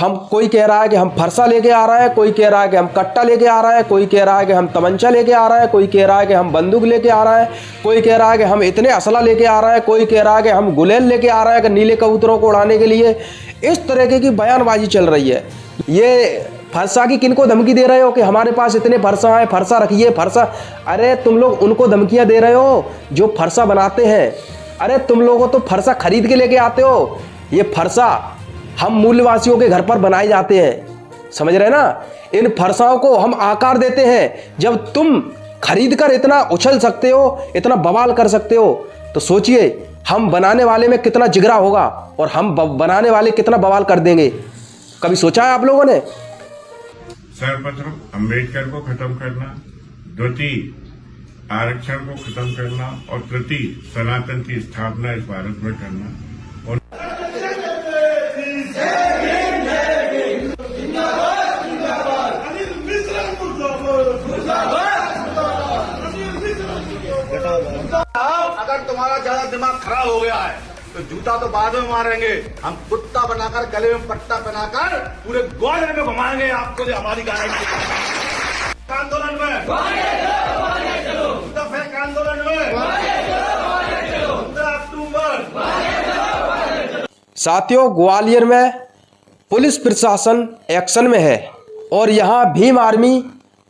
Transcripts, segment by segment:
हम कोई कह रहा है कि हम फरसा लेके आ रहा है, कोई कह रहा है कि हम कट्टा लेके आ रहा है, कोई कह रहा है कि हम तमंचा लेके आ रहा है, कोई कह रहा है कि हम बंदूक लेके आ रहा है, कोई कह रहा है कि हम इतने असला लेके आ रहा है, कोई कह रहा है कि हम गुलेल लेके आ रहा है कि नीले कबूतरों को उड़ाने के लिए। इस तरीके की बयानबाजी चल रही है। ये फरसा की किनको धमकी दे रहे हो कि हमारे पास इतने फरसा हैं, फरसा रखिए फरसा। अरे तुम लोग उनको धमकियां दे रहे हो जो फरसा बनाते हैं। अरे तुम लोगों तो फरसा खरीद के लेके आते हो। ये फरसा हम मूल्यवासियों के घर पर बनाए जाते हैं, समझ रहे ना। इन फरसाओं को हम आकार देते हैं। जब तुम खरीद कर इतना उछल सकते हो, इतना बवाल कर सकते हो, तो सोचिए हम बनाने वाले में कितना जिगरा होगा और हम बनाने वाले कितना बवाल कर देंगे। कभी सोचा है आप लोगों ने? सर्वप्रथम अम्बेडकर को खत्म करना, द्वितीय आरक्षण को खत्म करना और तृतीय सनातन की स्थापना इस भारत में करना। और अगर तुम्हारा ज्यादा दिमाग खराब हो गया है तो जूता तो बाद में मारेंगे, हम कुत्ता बनाकर गले में पट्टा पहनाकर पूरे ग्वालियर में घुमाएंगे आपको। जो हमारी गारंटी आंदोलन में आंदोलन में 15 अक्टूबर। साथियों, ग्वालियर में पुलिस प्रशासन एक्शन में है और यहाँ भीम आर्मी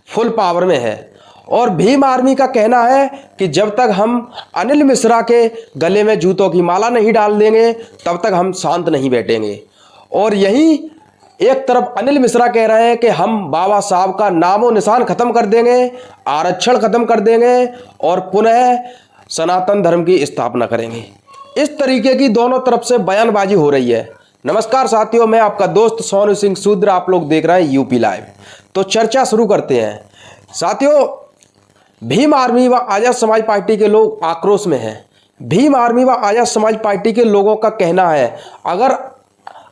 फुल पावर में है। और भीम आर्मी का कहना है कि जब तक हम अनिल मिश्रा के गले में जूतों की माला नहीं डाल देंगे तब तक हम शांत नहीं बैठेंगे। और यही एक तरफ अनिल मिश्रा कह रहे हैं कि हम बाबा साहब का नामो निशान खत्म कर देंगे, आरक्षण खत्म कर देंगे और पुनः सनातन धर्म की स्थापना करेंगे। इस तरीके की दोनों तरफ से बयानबाजी हो रही है। नमस्कार साथियों, मैं आपका दोस्त सोनू सिंह सूद्र, आप लोग देख रहे हैं यूपी लाइव। तो चर्चा शुरू करते हैं। साथियों, भीम आर्मी व आजाद समाज पार्टी के लोग आक्रोश में हैं। भीम आर्मी व आजाद समाज पार्टी के लोगों का कहना है अगर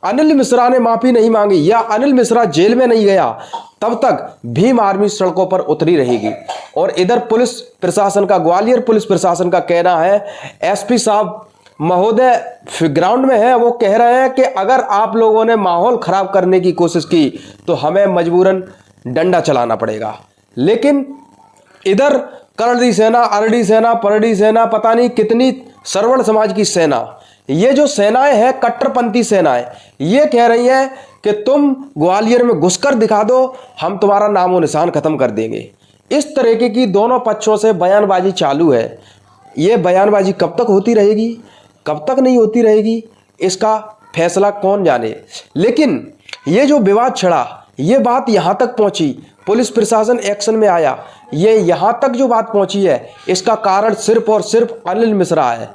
अनिल मिश्रा ने माफी नहीं मांगी या अनिल मिश्रा जेल में नहीं गया तब तक भीम आर्मी सड़कों पर उतरी रहेगी। और इधर पुलिस प्रशासन का, ग्वालियर पुलिस प्रशासन का कहना है, एसपी साहब महोदय ग्राउंड में है, वो कह रहे हैं कि अगर आप लोगों ने माहौल खराब करने की कोशिश की तो हमें मजबूरन डंडा चलाना पड़ेगा। लेकिन इधर करड़ी सेना, अरडी सेना, परडी सेना, पता नहीं कितनी सरवण समाज की सेना, ये जो सेनाएं हैं कट्टरपंथी सेनाएं, ये कह रही हैं कि तुम ग्वालियर में घुसकर दिखा दो, हम तुम्हारा नामो निशान खत्म कर देंगे। इस तरीके की दोनों पक्षों से बयानबाजी चालू है। ये बयानबाजी कब तक होती रहेगी, कब तक नहीं होती रहेगी, इसका फैसला कौन जाने। लेकिन ये जो विवाद छिड़ा, ये बात यहाँ तक पहुँची, पुलिस प्रशासन एक्शन में आया, ये यहाँ तक जो बात पहुँची है, इसका कारण सिर्फ और सिर्फ अनिल मिश्रा है।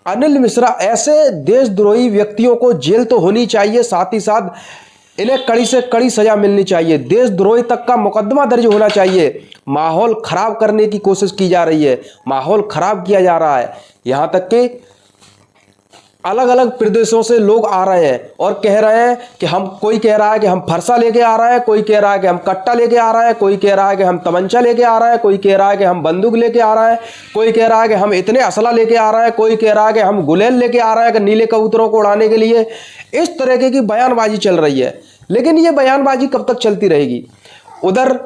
अनिल मिश्रा, ऐसे देशद्रोही व्यक्तियों को जेल तो होनी चाहिए, साथ ही साथ इन्हें कड़ी से कड़ी सजा मिलनी चाहिए, देशद्रोही तक का मुकदमा दर्ज होना चाहिए। माहौल खराब करने की कोशिश की जा रही है, माहौल खराब किया जा रहा है। यहाँ तक कि अलग अलग प्रदेशों से लोग आ रहे हैं और कह रहे हैं कि हम, कोई कह रहा है कि हम फरसा लेके आ रहा है, कोई कह रहा है कि हम कट्टा लेके आ रहा है, कोई कह रहा है कि हम तमंचा लेके आ रहा है, कोई कह रहा है कि हम बंदूक लेके आ रहा है, कोई कह रहा है कि हम इतने असला लेके आ रहा है, कोई कह रहा है कि हम गुलेल लेके आ रहा है कि नीले कबूतरों को उड़ाने के लिए। इस तरीके की बयानबाजी चल रही है। लेकिन ये बयानबाजी कब तक चलती रहेगी? उधर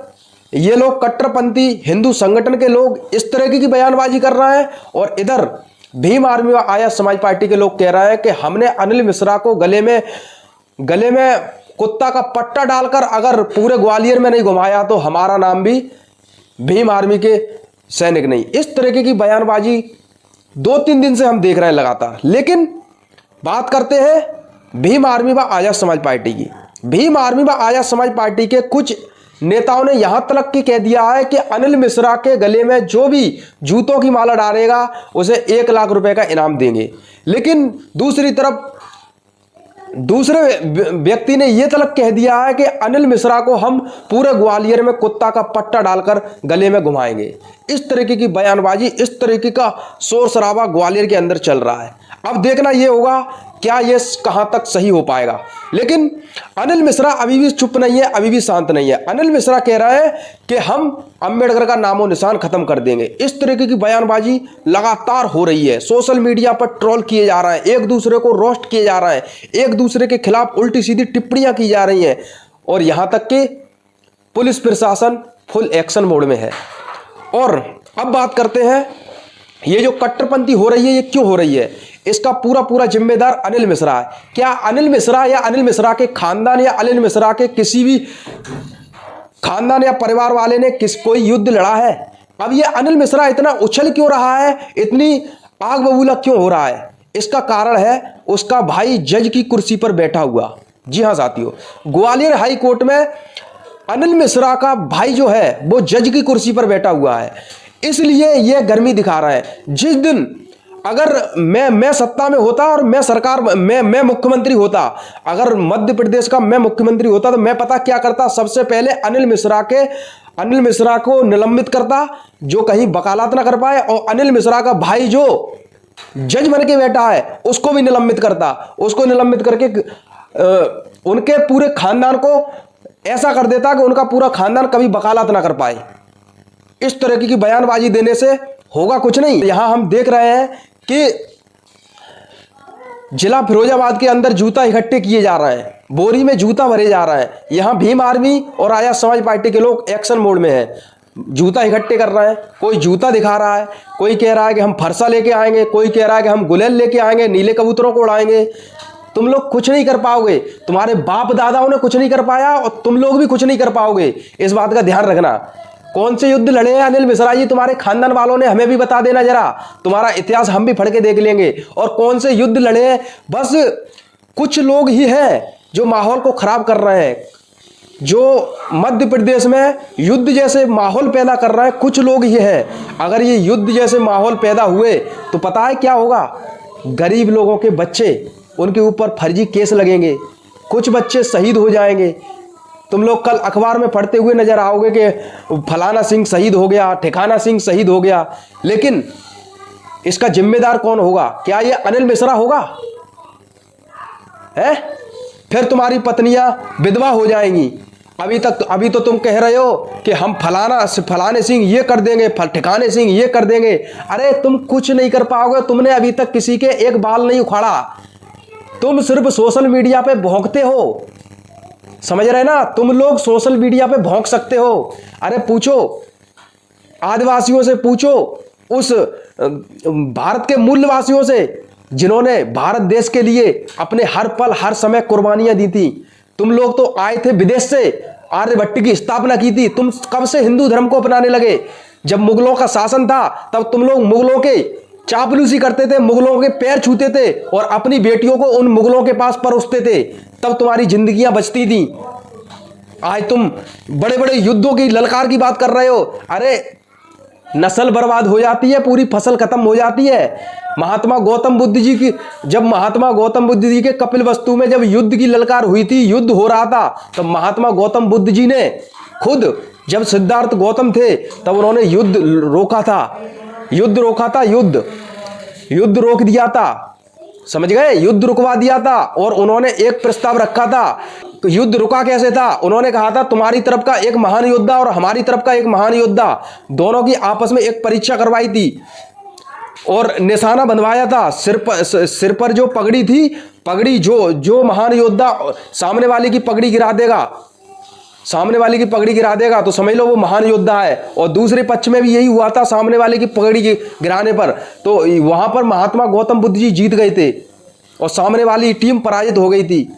ये लोग कट्टरपंथी हिंदू संगठन के लोग इस तरीके की बयानबाजी कर रहे हैं और इधर भीम आर्मी व आजाद समाज पार्टी के लोग कह रहे हैं कि हमने अनिल मिश्रा को गले में कुत्ता का पट्टा डालकर अगर पूरे ग्वालियर में नहीं घुमाया तो हमारा नाम भी भीम आर्मी के सैनिक नहीं। इस तरीके की बयानबाजी 2-3 दिन से हम देख रहे हैं लगातार। लेकिन बात करते हैं भीम आर्मी व आजाद समाज पार्टी की। भीम आर्मी व आजाद समाज पार्टी के कुछ नेताओं ने यहां तक की कह दिया है कि अनिल मिश्रा के गले में जो भी जूतों की माला डालेगा उसे 1 लाख रुपए का इनाम देंगे। लेकिन दूसरी तरफ दूसरे व्यक्ति ने यह तलक कह दिया है कि अनिल मिश्रा को हम पूरे ग्वालियर में कुत्ता का पट्टा डालकर गले में घुमाएंगे। इस तरीके की बयानबाजी, इस तरीके का शोर शराबा ग्वालियर के अंदर चल रहा है। अब देखना यह होगा क्या ये कहां तक सही हो पाएगा। लेकिन अनिल मिश्रा अभी भी चुप नहीं है, अभी भी शांत नहीं है। अनिल मिश्रा कह रहा है कि हम अंबेडकर का नामो निशान खत्म कर देंगे। इस तरीके की बयानबाजी लगातार हो रही है। सोशल मीडिया पर ट्रोल किए जा रहे हैं, एक दूसरे को रोस्ट किए जा रहे हैं, एक दूसरे के खिलाफ उल्टी सीधी टिप्पणियां की जा रही हैं, और यहां तक कि पुलिस प्रशासन फुल एक्शन मोड में है। और अब बात करते हैं, ये जो कट्टरपंथी हो रही है ये क्यों हो रही है, इसका पूरा पूरा जिम्मेदार अनिल मिश्रा है। क्या अनिल मिश्रा या अनिल मिश्रा के खानदान या अनिल मिश्रा के किसी भी खानदान या परिवार वाले ने कोई युद्ध लड़ा है? अब ये अनिल मिश्रा इतना उछल क्यों रहा है, इतनी आग बबूला क्यों हो रहा है? इसका कारण है उसका भाई जज की कुर्सी पर बैठा हुआ। जी हाँ साथियों, ग्वालियर हाई कोर्ट में अनिल मिश्रा का भाई जो है वो जज की कुर्सी पर बैठा हुआ है, इसलिए ये गर्मी दिखा रहा है। जिस दिन अगर मैं सत्ता में होता और मैं सरकार मैं मुख्यमंत्री होता, अगर मध्य प्रदेश का मैं मुख्यमंत्री होता, तो मैं पता क्या करता, सबसे पहले अनिल मिश्रा को निलंबित करता, जो कहीं वकालत ना कर पाए, और अनिल मिश्रा का भाई जो जज बन के बैठा है उसको भी निलंबित करता। उसको निलंबित करके उनके पूरे खानदान को ऐसा कर देता कि उनका पूरा खानदान कभी वकालत ना कर पाए। इस तरह की बयानबाजी देने से होगा कुछ नहीं। यहां हम देख रहे हैं कि जिला फिरोजाबाद के अंदर जूता इकट्ठे किए जा रहे हैं, बोरी में जूता भरे जा रहे हैं। यहां भीम आर्मी और आजाद समाज पार्टी के लोग एक्शन मोड में हैं, जूता इकट्ठे कर रहे हैं। कोई जूता दिखा रहा है, कोई कह रहा है कि हम फरसा लेके आएंगे, कोई कह रहा है कि हम गुलेल लेके आएंगे, नीले कबूतरों को उड़ाएंगे। तुम लोग कुछ नहीं कर पाओगे, तुम्हारे बाप दादाओं ने कुछ नहीं कर पाया और तुम लोग भी कुछ नहीं कर पाओगे। इस बात का ध्यान रखना। कौन से युद्ध लड़े हैं अनिल मिश्रा जी तुम्हारे खानदान वालों ने, हमें भी बता देना जरा, तुम्हारा इतिहास हम भी पढ़ के देख लेंगे। और कौन से युद्ध लड़े हैं, बस कुछ लोग ही हैं जो माहौल को खराब कर रहे हैं, जो मध्य प्रदेश में युद्ध जैसे माहौल पैदा कर रहे हैं, कुछ लोग ही हैं। अगर ये युद्ध जैसे माहौल पैदा हुए तो पता है क्या होगा, गरीब लोगों के बच्चे, उनके ऊपर फर्जी केस लगेंगे, कुछ बच्चे शहीद हो जाएंगे। तुम लोग कल अखबार में पढ़ते हुए नजर आओगे कि फलाना सिंह शहीद हो गया, ठिकाना सिंह शहीद हो गया, लेकिन इसका जिम्मेदार कौन होगा? क्या ये अनिल मिश्रा होगा? है फिर तुम्हारी पत्नियां विधवा हो जाएंगी। अभी तो तुम कह रहे हो कि हम फलाने सिंह ये कर देंगे, ठिकाने सिंह ये कर देंगे। अरे तुम कुछ नहीं कर पाओगे, तुमने अभी तक किसी के एक बाल नहीं उखाड़ा, तुम सिर्फ सोशल मीडिया पे भौंकते हो। समझ रहे ना, तुम लोग सोशल मीडिया पे भौंक सकते हो। अरे पूछो आदिवासियों से, पूछो उस भारत के मूलवासियों से जिन्होंने भारत देश के लिए अपने हर पल हर समय कुर्बानियां दी थी। तुम लोग तो आए थे विदेश से, आर्यभट्ट की स्थापना की थी। तुम कब से हिंदू धर्म को अपनाने लगे? जब मुगलों का शासन था तब तुम लोग मुगलों के चापलूसी करते थे, मुगलों के पैर छूते थे और अपनी बेटियों को उन मुगलों के पास परोसते थे, तब तुम्हारी जिंदगियां बचती थी। आज तुम बड़े बड़े युद्धों की ललकार की बात कर रहे हो। अरे नस्ल बर्बाद हो जाती है, पूरी फसल खत्म हो जाती है। महात्मा गौतम बुद्ध जी की, जब महात्मा गौतम बुद्ध जी के कपिलवस्तु में जब युद्ध की ललकार हुई थी, युद्ध हो रहा था, तब महात्मा गौतम बुद्ध जी ने खुद, जब सिद्धार्थ गौतम थे तब उन्होंने युद्ध रोका था, युद्ध रोक दिया था। समझ गए, युद्ध रुकवा दिया था। और उन्होंने एक प्रस्ताव रखा था। तो युद्ध रुका कैसे था? उन्होंने कहा था तुम्हारी तरफ का एक महान योद्धा और हमारी तरफ का एक महान योद्धा, दोनों की आपस में एक परीक्षा करवाई थी और निशाना बंधवाया था। सिर पर जो पगड़ी थी, पगड़ी जो महान योद्धा सामने वाले की पगड़ी गिरा देगा तो समझ लो वो महान योद्धा है। और दूसरे पक्ष में भी यही हुआ था, सामने वाले की पगड़ी गिराने पर तो वहां पर महात्मा गौतम बुद्ध जी जीत गए थे और सामने वाली टीम पराजित हो गई थी।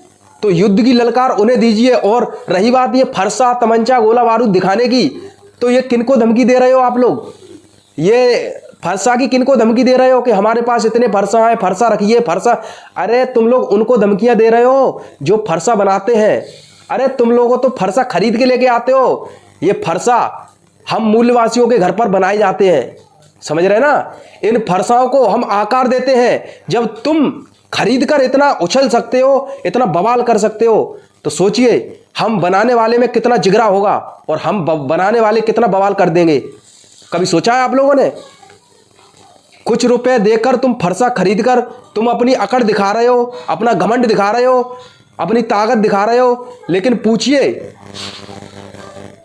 तो युद्ध की ललकार उन्हें दीजिए। और रही बात ये फरसा, तमंचा, गोला बारूद दिखाने की, तो ये किनको धमकी दे रहे हो आप लोग? ये फरसा की किनको धमकी दे रहे हो कि हमारे पास इतने फरसा है, फरसा रखिए, फरसा। अरे तुम लोग उनको धमकियां दे रहे हो जो फरसा बनाते हैं। अरे तुम लोगों तो फरसा खरीद के लेके आते हो। ये फरसा हम मूलवासियों के घर पर बनाए जाते हैं, समझ रहे ना। इन फरसाओं को हम आकार देते हैं। जब तुम खरीद कर इतना उछल सकते हो, इतना बवाल कर सकते हो, तो सोचिए हम बनाने वाले में कितना जिगरा होगा और हम बनाने वाले कितना बवाल कर देंगे। कभी सोचा है आप लोगों ने? कुछ रुपए देकर तुम फरसा खरीद कर तुम अपनी अकड़ दिखा रहे हो, अपना घमंड दिखा रहे हो, अपनी ताकत दिखा रहे हो। लेकिन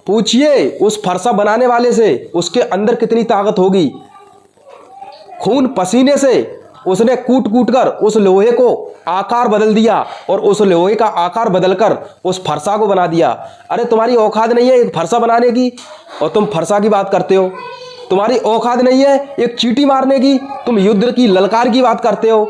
पूछिए उस फरसा बनाने वाले से, उसके अंदर कितनी ताकत होगी। खून पसीने से उसने कूट कूट कर उस लोहे को आकार बदल दिया और उस लोहे का आकार बदलकर उस फरसा को बना दिया। अरे तुम्हारी औकात नहीं है एक फरसा बनाने की और तुम फरसा की बात करते हो। तुम्हारी औकात नहीं है एक चींटी मारने की, तुम युद्ध की ललकार की बात करते हो।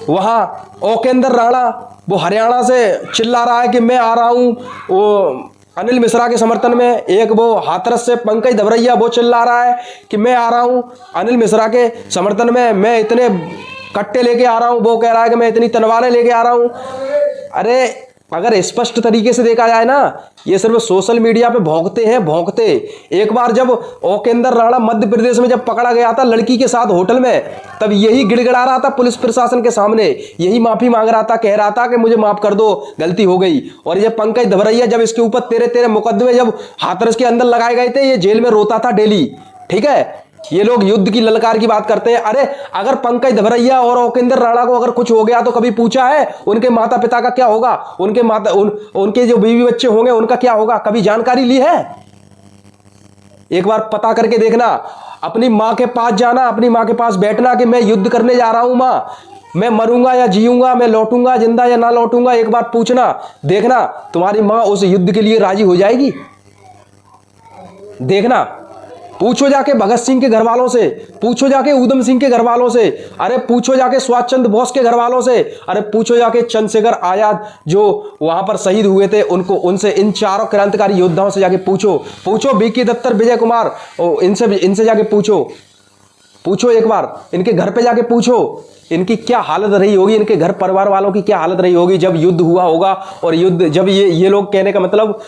वहां ओकेंद्र राणा वो हरियाणा से चिल्ला रहा है कि मैं आ रहा हूं, वो अनिल मिश्रा के समर्थन में। एक वो हाथरस से पंकज दबरैया वो चिल्ला रहा है कि मैं आ रहा हूं अनिल मिश्रा के समर्थन में, मैं इतने कट्टे लेके आ रहा हूं। वो कह रहा है कि मैं इतनी तलवारें लेके आ रहा हूं। अरे अगर स्पष्ट तरीके से देखा जाए ना, ये सिर्फ सोशल मीडिया पे भौंकते हैं, भौंकते। एक बार जब ओकेंद्र राणा मध्य प्रदेश में जब पकड़ा गया था लड़की के साथ होटल में, तब यही गिड़गिड़ा रहा था पुलिस प्रशासन के सामने, यही माफी मांग रहा था, कह रहा था कि मुझे माफ कर दो, गलती हो गई। और ये पंकज दबरैया जब इसके ऊपर तेरे मुकदमे जब हाथरस के अंदर लगाए गए थे, ये जेल में रोता था डेली। ठीक है, ये लोग युद्ध की ललकार की बात करते हैं। अरे अगर पंकज दबरैया और ओकेंद्र राणा को अगर कुछ हो गया तो कभी पूछा है उनके माता पिता का क्या होगा, उनके जो बीवी बच्चे होंगे उनका क्या होगा, कभी जानकारी ली है? एक बार पता करके देखना, अपनी मां के पास जाना, अपनी मां के पास बैठना कि मैं युद्ध करने जा रहा हूं मां, मैं मरूंगा या जीऊंगा, मैं लौटूंगा जिंदा या ना लौटूंगा। एक बार पूछना, देखना तुम्हारी मां उस युद्ध के लिए राजी हो जाएगी। देखना, पूछो जाके भगत सिंह के घर वालों से, पूछो जाके ऊधम सिंह के घर वालों से, अरे पूछो जाके सुभाष चंद्र बोस के घर वालों से, अरे पूछो जाके चंद्रशेखर आजाद जो वहां पर शहीद हुए थे उनको, उनसे, इन चारों क्रांतिकारी योद्धाओं से जाके पूछो बीके दत्तर, विजय कुमार, इनसे जाके पूछो एक बार, इनके घर पे जाके पूछो इनकी क्या हालत रही होगी, इनके घर परिवार वालों की क्या हालत रही होगी जब युद्ध हुआ होगा। और युद्ध जब ये लोग, कहने का मतलब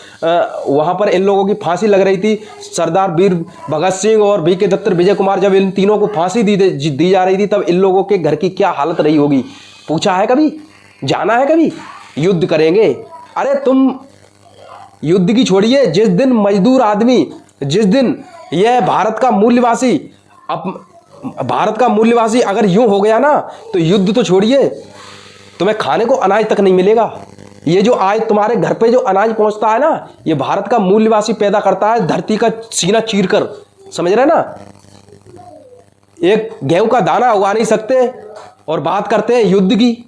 वहां पर इन लोगों की फांसी लग रही थी, सरदार वीर भगत सिंह और बीके दत्तर, विजय कुमार, जब इन तीनों को फांसी दी जा रही थी, तब इन लोगों के घर की क्या हालत रही होगी। पूछा है कभी? जाना है कभी? युद्ध करेंगे। अरे तुम युद्ध की छोड़िए, जिस दिन मजदूर आदमी, जिस दिन यह भारत का मूल्यवासी अगर यूं हो गया ना, तो युद्ध तो छोड़िए, तुम्हें खाने को अनाज तक नहीं मिलेगा। ये जो आज तुम्हारे घर पे जो अनाज पहुंचता है ना, ये भारत का मूल्यवासी पैदा करता है, धरती का सीना चीरकर, समझ रहे ना। एक गेहूं का दाना उगा नहीं सकते और बात करते हैं युद्ध की।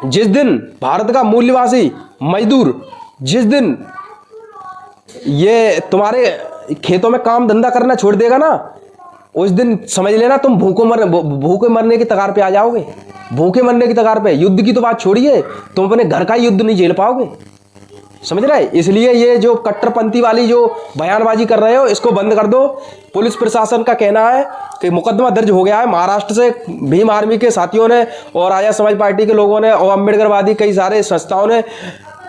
जिस दिन भारत का मूल्यवासी मजदूर, जिस दिन ये तुम्हारे खेतों में काम धंधा करना छोड़ देगा ना, उस दिन समझ लेना तुम भूखे मरने की कगार पे आ जाओगे, भूखे मरने की कगार पे। युद्ध की तो बात छोड़िए, तुम अपने घर का युद्ध नहीं झेल पाओगे, समझ रहे? इसलिए ये जो कट्टरपंथी वाली जो बयानबाजी कर रहे हो, इसको बंद कर दो। पुलिस प्रशासन का कहना है कि मुकदमा दर्ज हो गया है महाराष्ट्र से, भीम आर्मी के साथियों ने और आर्य समाज पार्टी के लोगों ने और अम्बेडकरवादी कई सारे संस्थाओं ने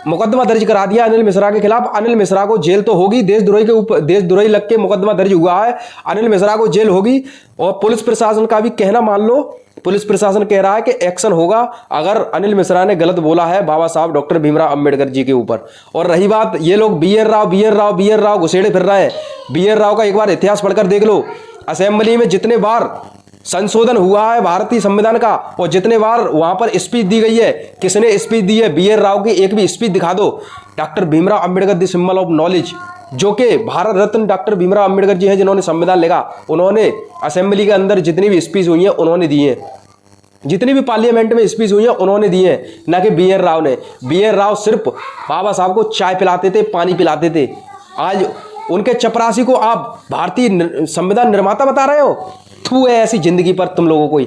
मुकदमा दर्ज करा दिया अनिल मिश्रा के खिलाफ। अनिल मिश्रा को जेल तो होगी, देशद्रोही के ऊपर देशद्रोही लग के मुकदमा दर्ज हुआ है, अनिल मिश्रा को जेल होगी। और पुलिस प्रशासन का भी कहना मान लो, पुलिस प्रशासन कह रहा है कि एक्शन होगा अगर अनिल मिश्रा ने गलत बोला है बाबा साहब डॉक्टर भीमराव अंबेडकर जी के ऊपर। और रही बात, ये लोग BN राव घुसेड़े फिर रहे हैं। BN राव का एक बार इतिहास पढ़कर देख लो, असेंबली में जितने बार संशोधन हुआ है भारतीय संविधान का और जितने बार वहां पर स्पीच दी गई है, किसने स्पीच दी है? BN राव की एक भी स्पीच दिखा दो। Doctor Bhimrao Ambedkar the symbol of knowledge, जो कि भारत रत्न डॉक्टर भीमराव अंबेडकर जी हैं जिन्होंने संविधान लिखा, उन्होंने असेंबली के अंदर जितनी भी स्पीच हुई है उन्होंने दी है, जितनी भी पार्लियामेंट में स्पीच हुई है उन्होंने दी है, ना कि BN राव ने। BN राव सिर्फ बाबा साहब को चाय पिलाते थे, पानी पिलाते थे। आज उनके चपरासी को आप भारतीय संविधान निर्माता बता रहे हो? थू है ऐसी जिंदगी पर तुम लोगों को।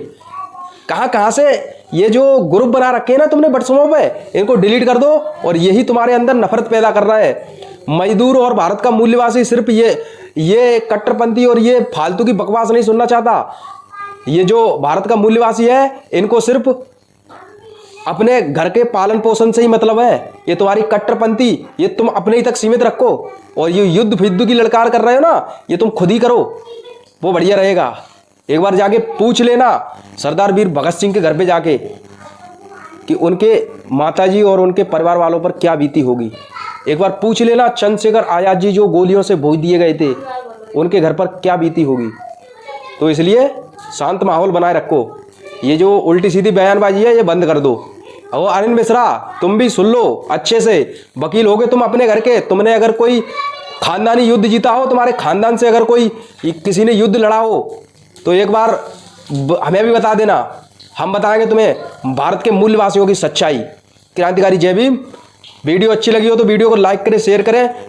कहां से ये जो ग्रुप बना रखे हैं ना तुमने व्हाट्सएप पे, इनको डिलीट कर दो। और यही तुम्हारे अंदर नफरत पैदा कर रहा है। मजदूर और भारत का मूल्यवासी सिर्फ ये कट्टरपंथी और ये फालतू की बकवास नहीं सुनना चाहता। ये जो भारत का मूल्यवासी है, इनको सिर्फ अपने घर के पालन पोषण से ही मतलब है। ये तुम्हारी कट्टरपंथी, ये तुम अपने ही तक सीमित रखो। और ये युद्ध फिद्ध की ललकार कर रहे हो ना, ये तुम खुद ही करो, वो बढ़िया रहेगा। एक बार जाके पूछ लेना सरदार वीर भगत सिंह के घर पे जाके कि उनके माताजी और उनके परिवार वालों पर क्या बीती होगी। एक बार पूछ लेना चंद्रशेखर आजाद जी जो गोलियों से भूज दिए गए थे, उनके घर पर क्या बीती होगी। तो इसलिए शांत माहौल बनाए रखो। ये जो उल्टी सीधी बयानबाजी है ये बंद कर दो। और अनिल मिश्रा तुम भी सुन लो अच्छे से, वकील होगे तुम अपने घर के, तुमने अगर कोई खानदानी युद्ध जीता हो, तुम्हारे खानदान से अगर कोई किसी ने युद्ध लड़ा हो तो एक बार हमें भी बता देना, हम बताएंगे तुम्हें भारत के मूल्यवासियों की सच्चाई। क्रांतिकारी जय भीम। वीडियो अच्छी लगी हो तो वीडियो को लाइक करें, शेयर करें।